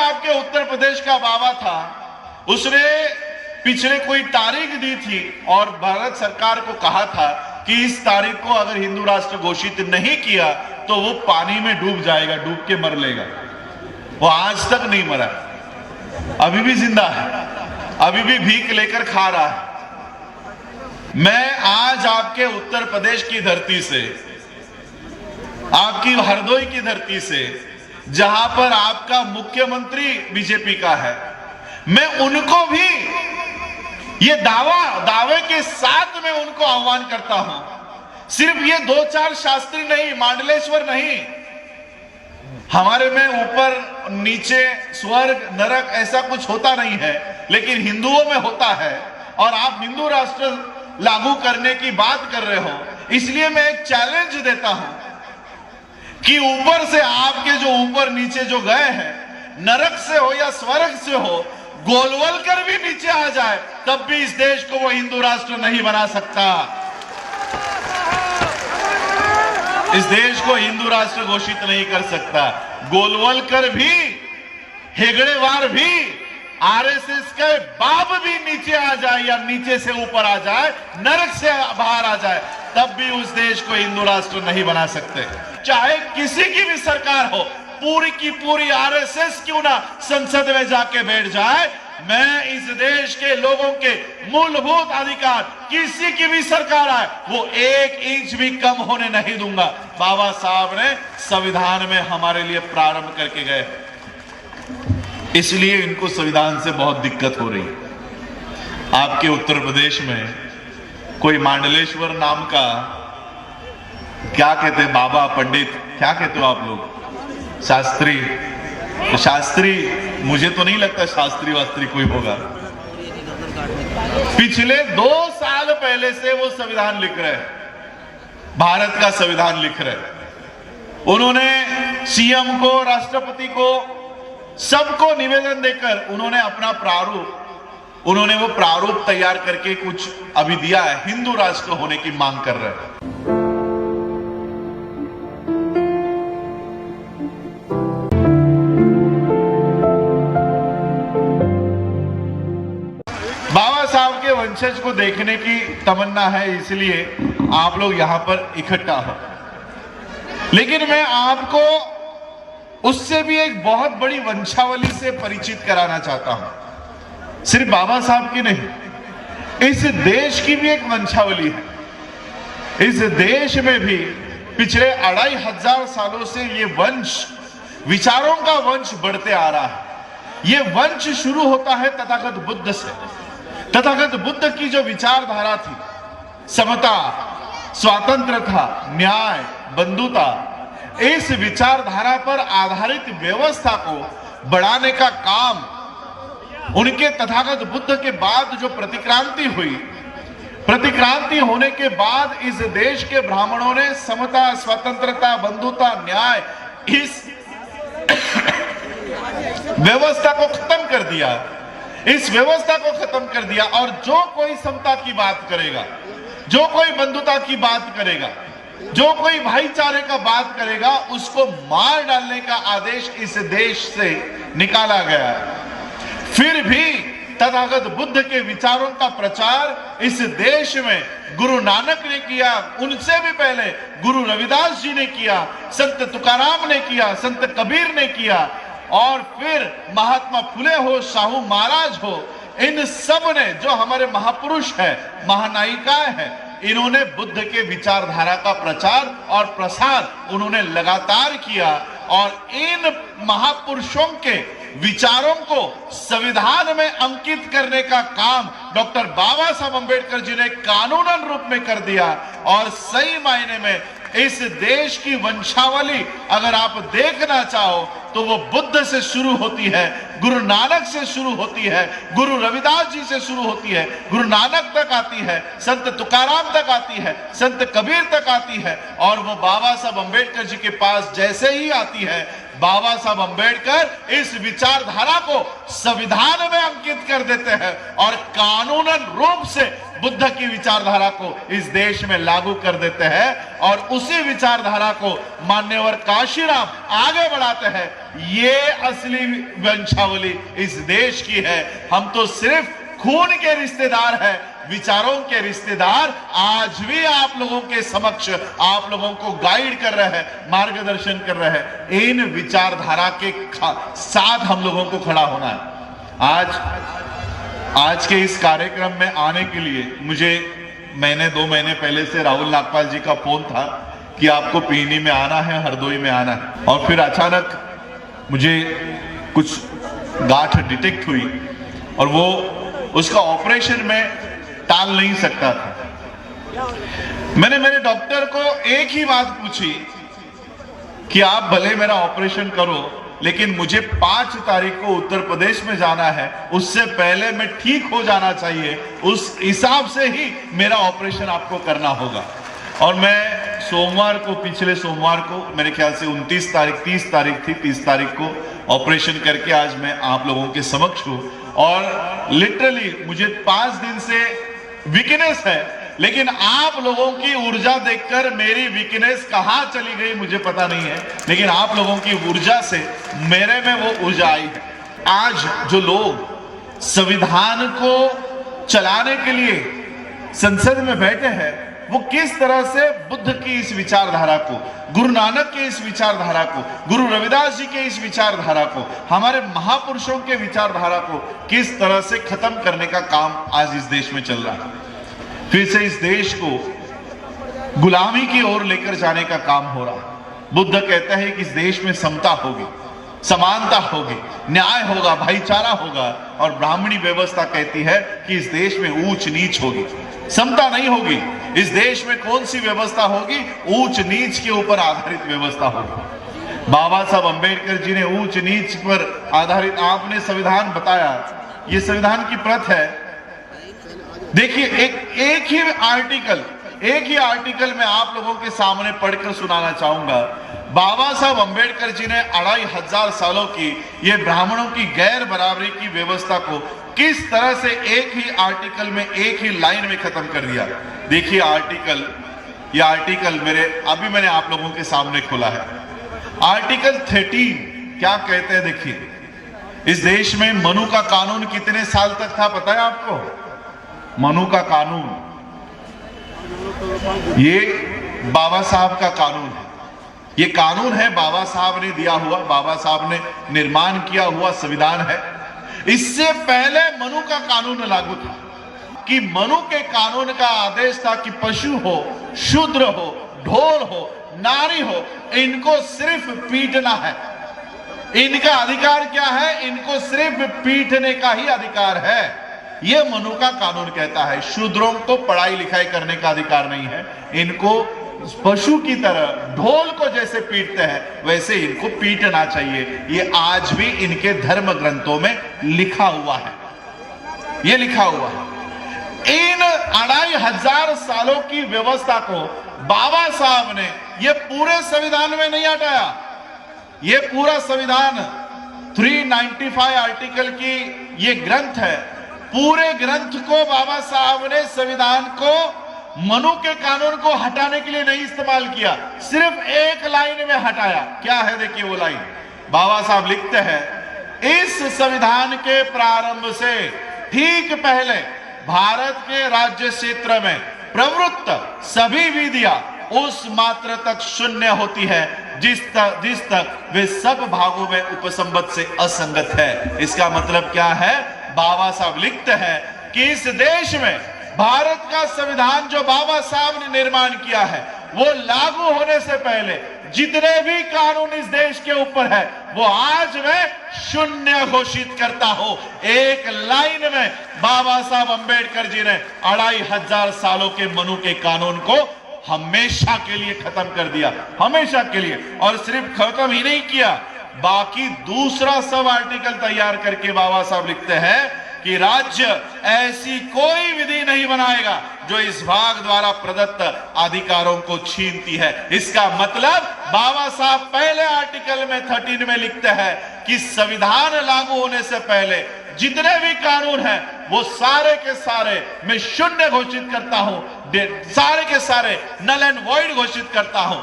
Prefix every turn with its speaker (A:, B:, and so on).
A: आपके उत्तर प्रदेश का बाबा था, उसने पिछले कोई तारीख दी थी और भारत सरकार को कहा था कि इस तारीख को अगर हिंदू राष्ट्र घोषित नहीं किया तो वो पानी में डूब जाएगा, डूब के मर लेगा। वो आज तक नहीं मरा, अभी भी जिंदा है, अभी भी भीख लेकर खा रहा है। मैं आज आपके उत्तर प्रदेश की धरती से, आपकी हरदोई की धरती से, जहां पर आपका मुख्यमंत्री बीजेपी का है, मैं उनको भी ये दावे के साथ मैं उनको आह्वान करता हूं। सिर्फ ये 2-4 शास्त्री नहीं, मांडलेश्वर नहीं, हमारे में ऊपर नीचे स्वर्ग नरक ऐसा कुछ होता नहीं है, लेकिन हिंदुओं में होता है। और आप हिंदू राष्ट्र लागू करने की बात कर रहे हो, इसलिए मैं एक चैलेंज देता हूं कि ऊपर से आपके जो ऊपर नीचे जो गए हैं, नरक से हो या स्वर्ग से हो, गोलवल कर भी नीचे आ जाए तब भी इस देश को वो हिंदू राष्ट्र नहीं बना सकता। इस देश को हिंदू राष्ट्र घोषित नहीं कर सकता। गोलवलकर भी, हेगड़ेवार भी, आरएसएस के बाप भी नीचे आ जाए या नीचे से ऊपर आ जाए, नरक से बाहर आ जाए, तब भी उस देश को हिंदू राष्ट्र नहीं बना सकते। चाहे किसी की भी सरकार हो, पूरी की पूरी आरएसएस क्यों ना संसद में जाके बैठ जाए, मैं इस देश के लोगों के मूलभूत अधिकार किसी की भी सरकार आए वो 1 इंच भी कम होने नहीं दूंगा। बाबा साहब ने संविधान में हमारे लिए प्रारंभ करके गए, इसलिए इनको संविधान से बहुत दिक्कत हो रही है। आपके उत्तर प्रदेश में कोई मांडलेश्वर नाम का, क्या कहते हैं, बाबा, पंडित, क्या कहते हो आप लोग, शास्त्री, मुझे तो नहीं लगता शास्त्री वास्त्री कोई होगा। पिछले 2 साल पहले से वो संविधान लिख रहे हैं, भारत का संविधान लिख रहे हैं। उन्होंने सीएम को, राष्ट्रपति को, सबको निवेदन देकर उन्होंने अपना प्रारूप, उन्होंने वो प्रारूप तैयार करके कुछ अभी दिया है, हिंदू राष्ट्र होने की मांग कर रहे हैं। बाबा साहब के वंशज को देखने की तमन्ना है, इसलिए आप लोग यहां पर इकट्ठा हो। लेकिन मैं आपको उससे भी एक बहुत बड़ी वंशावली से परिचित कराना चाहता हूं। सिर्फ बाबा साहब की नहीं, इस देश की भी एक वंशावली है। इस देश में भी पिछले 2500 सालों से ये वंश, विचारों का वंश बढ़ते आ रहा है। ये वंश शुरू होता है तथागत बुद्ध से। तथागत बुद्ध की जो विचारधारा थी, समता, स्वातंत्रता, न्याय, बंधुता, इस विचारधारा पर आधारित व्यवस्था को बढ़ाने का काम उनके तथागत बुद्ध के बाद जो प्रतिक्रांति हुई, प्रतिक्रांति होने के बाद इस देश के ब्राह्मणों ने समता, स्वतंत्रता, बंधुता, न्याय, इस व्यवस्था को खत्म कर दिया। इस व्यवस्था को खत्म कर दिया और जो कोई समता की बात करेगा, जो कोई बंधुता की बात करेगा, जो कोई भाईचारे का बात करेगा, उसको मार डालने का आदेश इस देश से निकाला गया। फिर भी तथागत बुद्ध के विचारों का प्रचार इस देश में गुरु नानक ने किया, उनसे भी पहले गुरु रविदास जी ने किया, संत तुकाराम ने किया, संत कबीर ने किया, और फिर महात्मा फुले हो, साहू महाराज हो, इन सब ने, जो हमारे महापुरुष है, महानायिकाएं हैं, इन्होंने बुद्ध के विचारधारा का प्रचार और प्रसार उन्होंने लगातार किया। और इन महापुरुषों के विचारों को संविधान में अंकित करने का काम डॉक्टर बाबा साहब अंबेडकर जी ने कानूनन रूप में कर दिया। और सही मायने में इस देश की वंशावली अगर आप देखना चाहो तो वो बुद्ध से शुरू होती है, गुरु नानक से शुरू होती है, गुरु रविदास जी से शुरू होती है, गुरु नानक तक आती है, संत तुकाराम तक आती है, संत कबीर तक आती है, और वो बाबा साहब अंबेडकर जी के पास जैसे ही आती है, बाबा साहब अंबेडकर इस विचारधारा को संविधान में अंकित कर देते हैं और कानूनन रूप से बुद्ध की विचारधारा को इस देश में लागू कर देते हैं और उसी विचारधारा को मान्यवर काशीराम आगे बढ़ाते हैं। ये असली वंशावली इस देश की है। हम तो सिर्फ खून के रिश्तेदार हैं, विचारों के रिश्तेदार। आज भी आप लोगों के समक्ष आप लोगों को गाइड कर रहे हैं, मार्गदर्शन कर रहे हैं। इन विचारधारा के साथ हम लोगों को खड़ा होना है। आज के इस कार्यक्रम में आने के लिए मुझे 2 महीने पहले से राहुल नागपाल जी का फोन था कि आपको पीनी में आना है, हरदोई में आना है। और फिर अचानक मुझे कुछ गांठ डिटेक्ट हुई और वो उसका ऑपरेशन में टाल नहीं सकता था। मैंने मेरे डॉक्टर को एक ही बात पूछी कि आप भले मेरा ऑपरेशन करो, लेकिन मुझे 5 तारीख को उत्तर प्रदेश में जाना है, उससे पहले मैं ठीक हो जाना चाहिए। उस हिसाब से ही मेरा ऑपरेशन आपको करना होगा। और मैं सोमवार को, पिछले सोमवार को, मेरे ख्याल से 29 तारीख 30 तारीख थी, 30 तारीख को ऑपरेशन करके आज मैं आप लोगों के समक्ष हूं। और लिटरली मुझे 5 दिन से वीकनेस है, लेकिन आप लोगों की ऊर्जा देखकर मेरी वीकनेस कहां चली गई मुझे पता नहीं है, लेकिन आप लोगों की ऊर्जा से मेरे में वो ऊर्जा आई है। आज जो लोग संविधान को चलाने के लिए संसद में बैठे हैं, वो किस तरह से बुद्ध की इस विचारधारा को, गुरु नानक के इस विचारधारा को, गुरु रविदास जी के इस विचारधारा को, हमारे महापुरुषों के विचारधारा को किस तरह से खत्म करने का काम आज इस देश में चल रहा है। फिर से इस देश को गुलामी की ओर लेकर जाने का काम हो रहा है। बुद्ध कहते हैं कि इस देश में समता होगी, समानता होगी, न्याय होगा, भाईचारा होगा। और ब्राह्मणी व्यवस्था कहती है कि इस देश में ऊंच नीच होगी, समता नहीं होगी। इस देश में कौन सी व्यवस्था होगी? ऊंच नीच के ऊपर आधारित व्यवस्था होगी। बाबा साहब अंबेडकर जी ने ऊंच नीच पर आधारित, आपने संविधान बताया, ये संविधान की प्रत है। देखिए, एक ही आर्टिकल मैं आप लोगों के सामने पढ़कर सुनाना चाहूंगा। बाबा साहब अंबेडकर जी ने 2500 सालों की ये ब्राह्मणों की गैर बराबरी की व्यवस्था को किस तरह से एक ही आर्टिकल में, एक ही लाइन में खत्म कर दिया। देखिए ये आर्टिकल मैंने आप लोगों के सामने खोला है। आर्टिकल 13 क्या कहते हैं? देखिए, इस देश में मनु का कानून कितने साल तक था पता है आपको? मनु का कानून, ये बाबा साहब का कानून है। ये कानून है बाबा साहब ने दिया हुआ, बाबा साहब ने निर्माण किया हुआ संविधान है। इससे पहले मनु का कानून लागू था कि मनु के कानून का आदेश था कि पशु हो, शूद्र हो, ढोल हो, नारी हो, इनको सिर्फ पीटना है। इनका अधिकार क्या है? इनको सिर्फ पीटने का ही अधिकार है। ये मनु का कानून कहता है। शूद्रों को पढ़ाई लिखाई करने का अधिकार नहीं है। इनको पशु की तरह, ढोल को जैसे पीटते हैं वैसे इनको पीटना चाहिए। ये आज भी इनके धर्म ग्रंथों में लिखा हुआ है। ये लिखा हुआ है। इन 2500 सालों की व्यवस्था को बाबा साहब ने ये पूरे संविधान में नहीं हटाया। ये पूरा संविधान 395 आर्टिकल की ये ग्रंथ है। पूरे ग्रंथ को बाबा साहब ने संविधान को मनु के कानून को हटाने के लिए नहीं इस्तेमाल किया, सिर्फ एक लाइन में हटाया। क्या है? देखिए वो लाइन। बाबा साहब लिखते हैं, इस संविधान के प्रारंभ से ठीक पहले भारत के राज्य क्षेत्र में प्रवृत्त सभी विधियां उस मात्र तक शून्य होती है जिस तक वे सब भागों में उपसंबद्ध से असंगत है। इसका मतलब क्या है? बाबा साहब लिखते हैं कि इस देश में भारत का संविधान जो बाबा साहब ने निर्माण किया है, वो लागू होने से पहले जितने भी कानून इस देश के ऊपर है, वो आज मैं शून्य घोषित करता हूं। एक लाइन में बाबा साहब अंबेडकर जी ने 2500 सालों के मनु के कानून को हमेशा के लिए खत्म कर दिया, हमेशा के लिए। और सिर्फ खत्म ही नहीं किया, बाकी दूसरा सब आर्टिकल तैयार करके बाबा साहब लिखते हैं कि राज्य ऐसी कोई विधि नहीं बनाएगा जो इस भाग द्वारा प्रदत्त अधिकारों को छीनती है। इसका मतलब बाबा साहब पहले आर्टिकल में 13 में लिखते हैं कि संविधान लागू होने से पहले जितने भी कानून हैं वो सारे के सारे मैं शून्य घोषित करता हूं, सारे के सारे नल एंड वॉइड घोषित करता हूं।